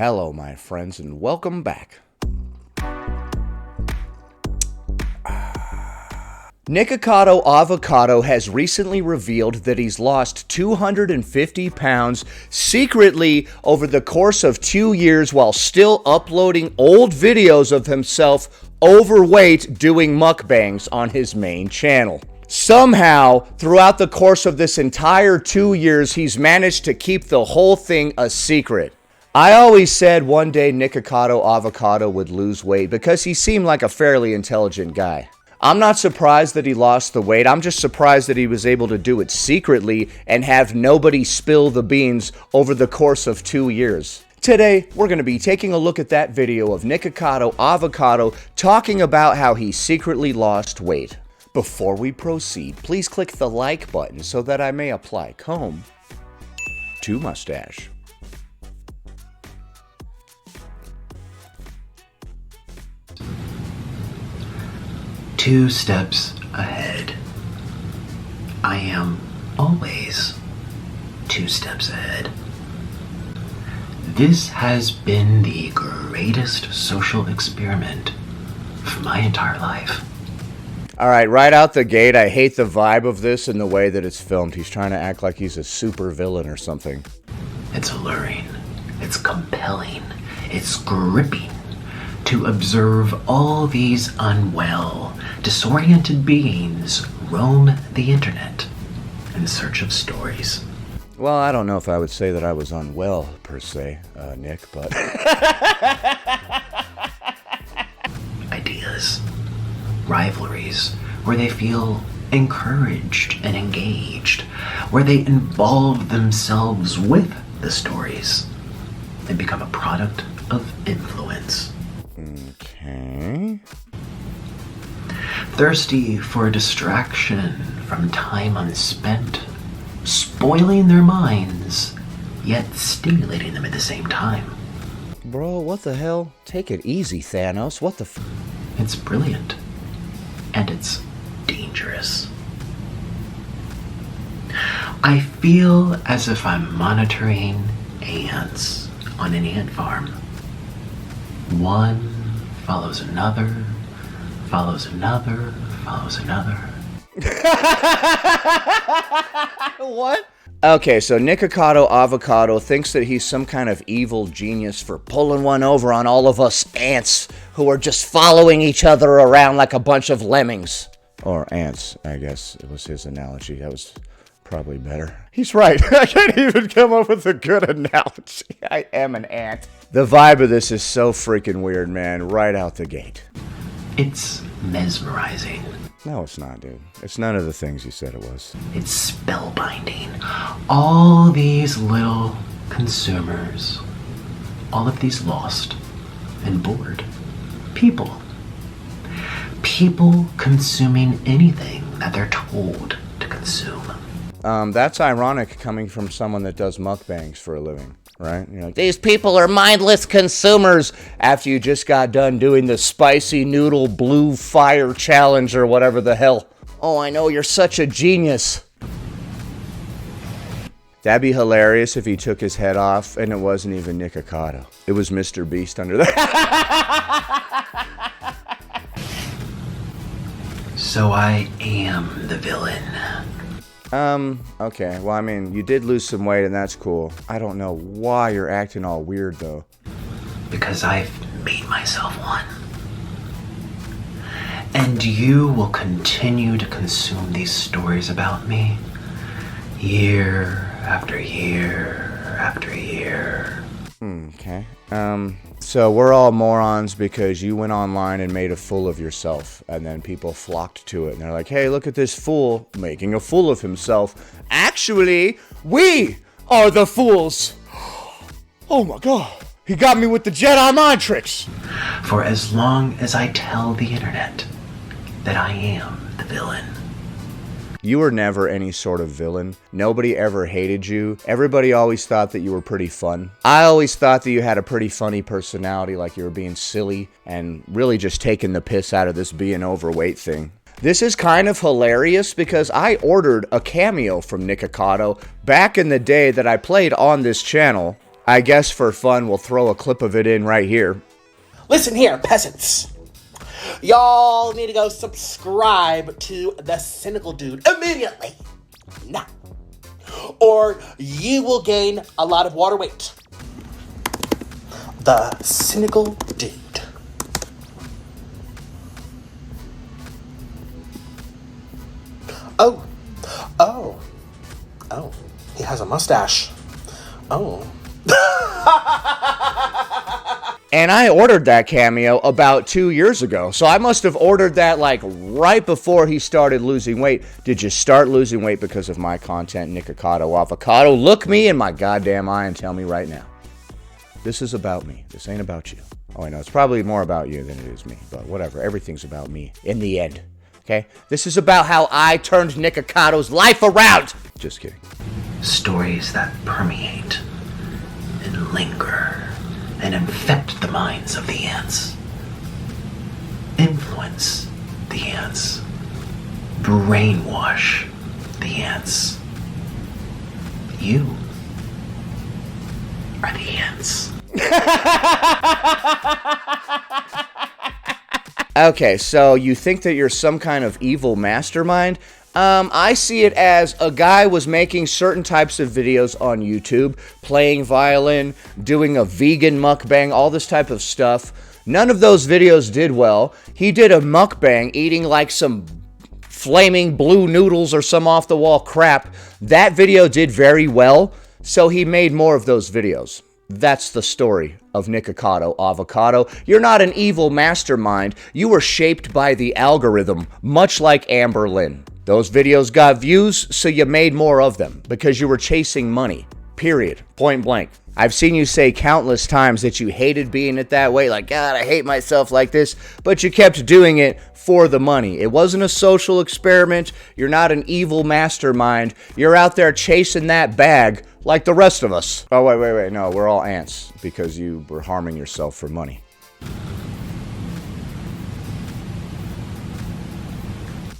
Hello, my friends, and welcome back. Nikocado Avocado has recently revealed that he's lost 250 pounds secretly over the course of 2 years while still uploading old videos of himself overweight doing mukbangs on his main channel. Somehow, throughout the course of this entire 2 years, he's managed to keep the whole thing a secret. I always said one day Nikocado Avocado would lose weight because he seemed like a fairly intelligent guy. I'm not surprised that he lost the weight. I'm just surprised that he was able to do it secretly and have nobody spill the beans over the course of 2 years. Today, we're going to be taking a look at that video of Nikocado Avocado talking about how he secretly lost weight. Before we proceed, please click the like button so that I may apply comb to mustache. Two steps ahead. I am always 2 steps ahead. This has been the greatest social experiment for my entire life. Alright, right out the gate, I hate the vibe of this and the way that it's filmed. He's trying to act like he's a super villain or something. It's alluring. It's compelling. It's gripping to observe all these unwell, disoriented beings roam the internet in search of stories. Well, I don't know if I would say that I was unwell, per se, Nick, but... Ideas, rivalries, where they feel encouraged and engaged, where they involve themselves with the stories and become a product of influence. Okay. Thirsty for a distraction from time unspent, spoiling their minds, yet stimulating them at the same time. Bro, what the hell? Take it easy, Thanos. What the f... It's brilliant. And it's dangerous. I feel as if I'm monitoring ants on an ant farm. One follows another, follows another, follows another. What? Okay, so Nikocado Avocado thinks that he's some kind of evil genius for pulling one over on all of us ants who are just following each other around like a bunch of lemmings. Or ants, I guess it was his analogy. That was probably better. He's right. I can't even come up with a good analogy. I am an ant. The vibe of this is so freaking weird, man, right out the gate. It's mesmerizing. No, it's not, dude. It's none of the things you said it was. It's spellbinding. All these little consumers, all of these lost and bored people. People consuming anything that they're told to consume. That's ironic coming from someone that does mukbangs for a living, right? You're like, these people are mindless consumers after you just got done doing the spicy noodle blue fire challenge or whatever the hell. Oh, I know, you're such a genius. That'd be hilarious if he took his head off and it wasn't even Nikocado. It was Mr. Beast under there. So I am the villain. Okay. Well, I mean, you did lose some weight and that's cool. I don't know why you're acting all weird, though. Because I've made myself one. And you will continue to consume these stories about me year after year after year. Okay. So we're all morons because you went online and made a fool of yourself, and then people flocked to it, and they're like, hey, look at this fool making a fool of himself. Actually, we are the fools. Oh my god. He got me with the Jedi mind tricks. For as long as I tell the internet that I am the villain. You were never any sort of villain. Nobody ever hated you. Everybody always thought that you were pretty fun. I always thought that you had a pretty funny personality, like you were being silly and really just taking the piss out of this being overweight thing. This is kind of hilarious because I ordered a Cameo from Nikocado back in the day that I played on this channel. I guess for fun, we'll throw a clip of it in right here. Listen here, peasants. Y'all need to go subscribe to the Cynical Dude immediately. Now. Or you will gain a lot of water weight. The Cynical Dude. Oh, he has a mustache. Oh. And I ordered that Cameo about 2 years ago. So I must have ordered that like right before he started losing weight. Did you start losing weight because of my content, Nikocado Avocado? Look me in my goddamn eye and tell me right now. This is about me. This ain't about you. Oh, I know. It's probably more about you than it is me. But whatever. Everything's about me in the end. Okay? This is about how I turned Nikocado's life around. Just kidding. Stories that permeate and linger and infect the minds of the ants. Influence the ants. Brainwash the ants. You are the ants. Okay, so you think that you're some kind of evil mastermind? I see it as a guy was making certain types of videos on YouTube, playing violin, doing a vegan mukbang, all this type of stuff. None of those videos did well. He did a mukbang eating like some flaming blue noodles or some off-the-wall crap. That video did very well, so he made more of those videos. That's the story of Nikocado Avocado. You're not an evil mastermind. You were shaped by the algorithm, much like Amber Lynn. Those videos got views, so you made more of them because you were chasing money. Period. Point blank. I've seen you say countless times that you hated being it that way, like, God, I hate myself like this, but you kept doing it for the money. It wasn't a social experiment. You're not an evil mastermind. You're out there chasing that bag like the rest of us. Oh, wait. No, we're all ants because you were harming yourself for money.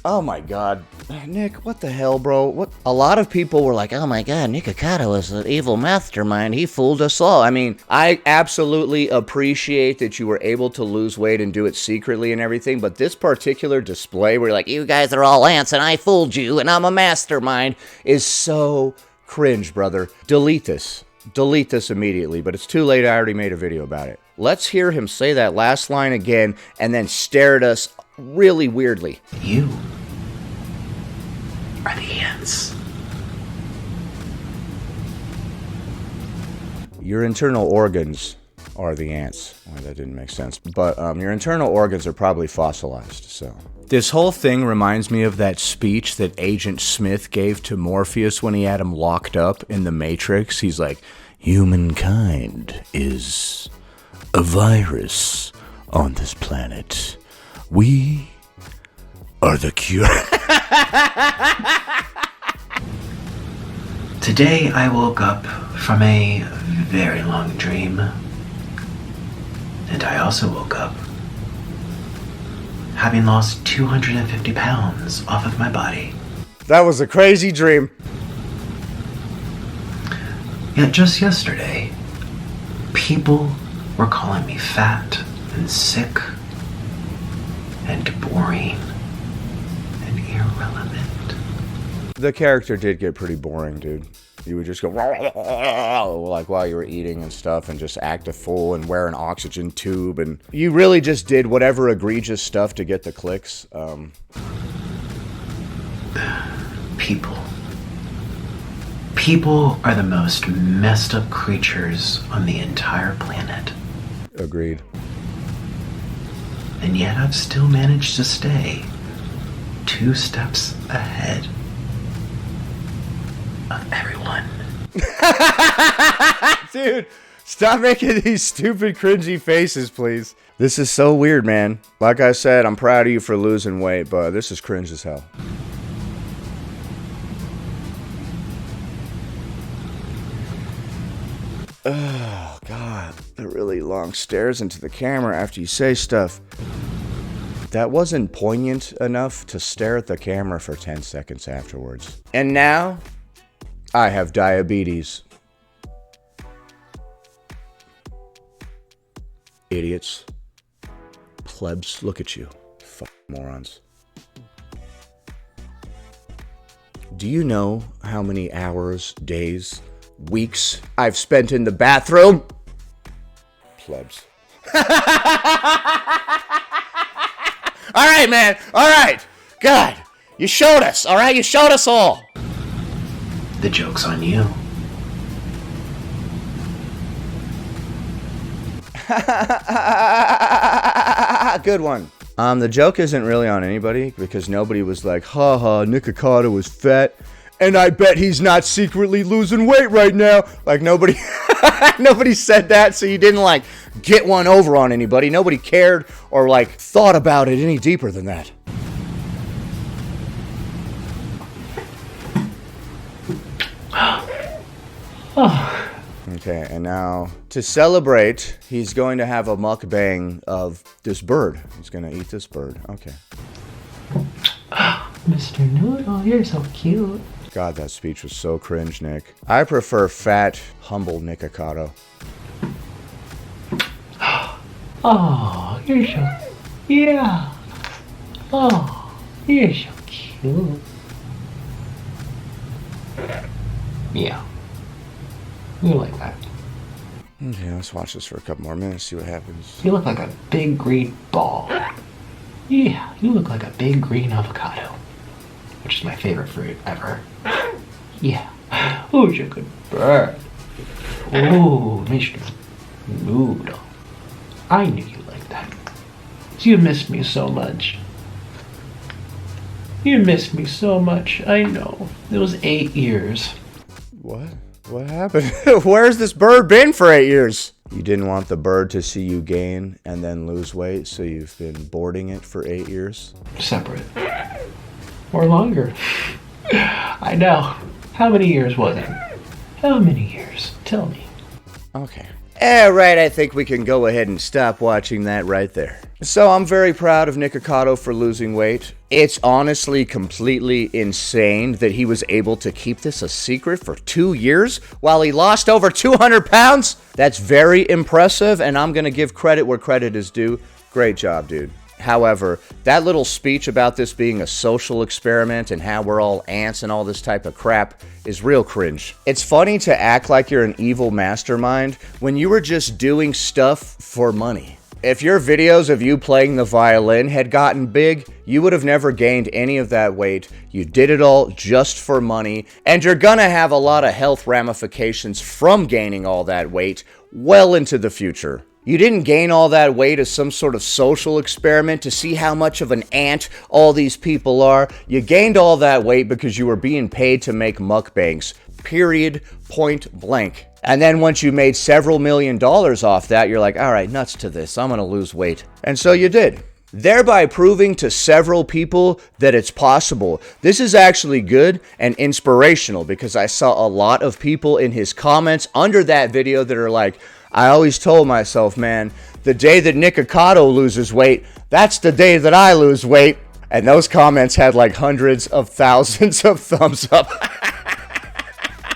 Oh my God. Nick, what the hell, bro? What? A lot of people were like, oh my God, Nikocado is an evil mastermind. He fooled us all. I mean, I absolutely appreciate that you were able to lose weight and do it secretly and everything, but this particular display where you're like, you guys are all ants and I fooled you and I'm a mastermind is so cringe, brother. Delete this. Delete this immediately, but it's too late. I already made a video about it. Let's hear him say that last line again and then stare at us really weirdly. You are the ants. Your internal organs are the ants. Well, that didn't make sense. But your internal organs are probably fossilized, so. This whole thing reminds me of that speech that Agent Smith gave to Morpheus when he had him locked up in the Matrix. He's like, humankind is a virus on this planet. We are the cure. Today I woke up from a very long dream. And I also woke up having lost 250 pounds off of my body. That was a crazy dream. Yet just yesterday, people were calling me fat and sick and boring and irrelevant. The character did get pretty boring, dude. You would just go like while you were eating and stuff and just act a fool and wear an oxygen tube, and you really just did whatever egregious stuff to get the clicks. People are the most messed up creatures on the entire planet. Agreed. And yet I've still managed to stay 2 steps ahead of everyone. Dude, stop making these stupid cringy faces, please. This is so weird, man. Like I said, I'm proud of you for losing weight, but this is cringe as hell. Oh, God. The really long stares into the camera after you say stuff. That wasn't poignant enough to stare at the camera for 10 seconds afterwards. And now, I have diabetes. Idiots. Plebs, look at you. Fuck morons. Do you know how many hours, days, weeks I've spent in the bathroom? Plebs. All right, man. All right. God, you showed us. All right, you showed us all. The joke's on you. Good one. The joke isn't really on anybody because nobody was like, haha, Nikocado is fat, and I bet he's not secretly losing weight right now. Like nobody said that, so you didn't like get one over on anybody. Nobody cared or like thought about it any deeper than that. Okay, and now to celebrate, he's going to have a mukbang of this bird. He's going to eat this bird. Okay. Mr. Noodle, you're so cute. God, that speech was so cringe, Nick. I prefer fat, humble Nikocado. Oh, you're so... Yeah. Oh, you're so cute. Yeah. You like that. Okay, let's watch this for a couple more minutes, see what happens. You look like a big green ball. Yeah, you look like a big green avocado. Which is my favorite fruit ever. Yeah. Oh, you're a good bird. Oh, Mr. Noodle. I knew you liked that. You miss me so much. You miss me so much, I know. It was 8 years. What? What happened? Where's this bird been for 8 years? You didn't want the bird to see you gain and then lose weight, so you've been boarding it for 8 years? Separate. Or longer. I know. How many years was it? How many years? Tell me. Okay. Right, I think we can go ahead and stop watching that right there. So I'm very proud of Nikocado for losing weight. It's honestly completely insane that he was able to keep this a secret for 2 years while he lost over 200 pounds. That's very impressive, and I'm going to give credit where credit is due. Great job, dude. However, that little speech about this being a social experiment and how we're all ants and all this type of crap is real cringe. It's funny to act like you're an evil mastermind when you were just doing stuff for money. If your videos of you playing the violin had gotten big, you would have never gained any of that weight. You did it all just for money, and you're gonna have a lot of health ramifications from gaining all that weight well into the future. You didn't gain all that weight as some sort of social experiment to see how much of an ant all these people are. You gained all that weight because you were being paid to make mukbangs. Period. Point blank. And then once you made several $1 million off that, you're like, all right, nuts to this. I'm going to lose weight. And so you did. Thereby proving to several people that it's possible. This is actually good and inspirational because I saw a lot of people in his comments under that video that are like, I always told myself, man, the day that Nikocado loses weight, that's the day that I lose weight. And those comments had like hundreds of thousands of thumbs up.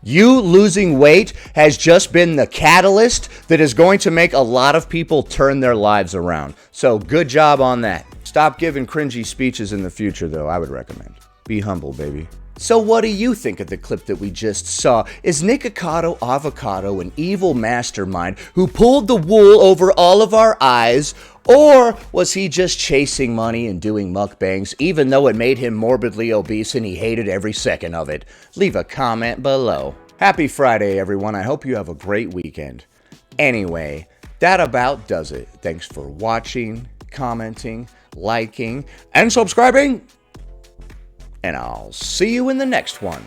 You losing weight has just been the catalyst that is going to make a lot of people turn their lives around. So good job on that. Stop giving cringy speeches in the future, though, I would recommend. Be humble, baby. So what do you think of the clip that we just saw? Is Nikocado Avocado an evil mastermind who pulled the wool over all of our eyes? Or was he just chasing money and doing mukbangs, even though it made him morbidly obese and he hated every second of it? Leave a comment below. Happy Friday, everyone. I hope you have a great weekend. Anyway, that about does it. Thanks for watching, commenting, liking, and subscribing. And I'll see you in the next one.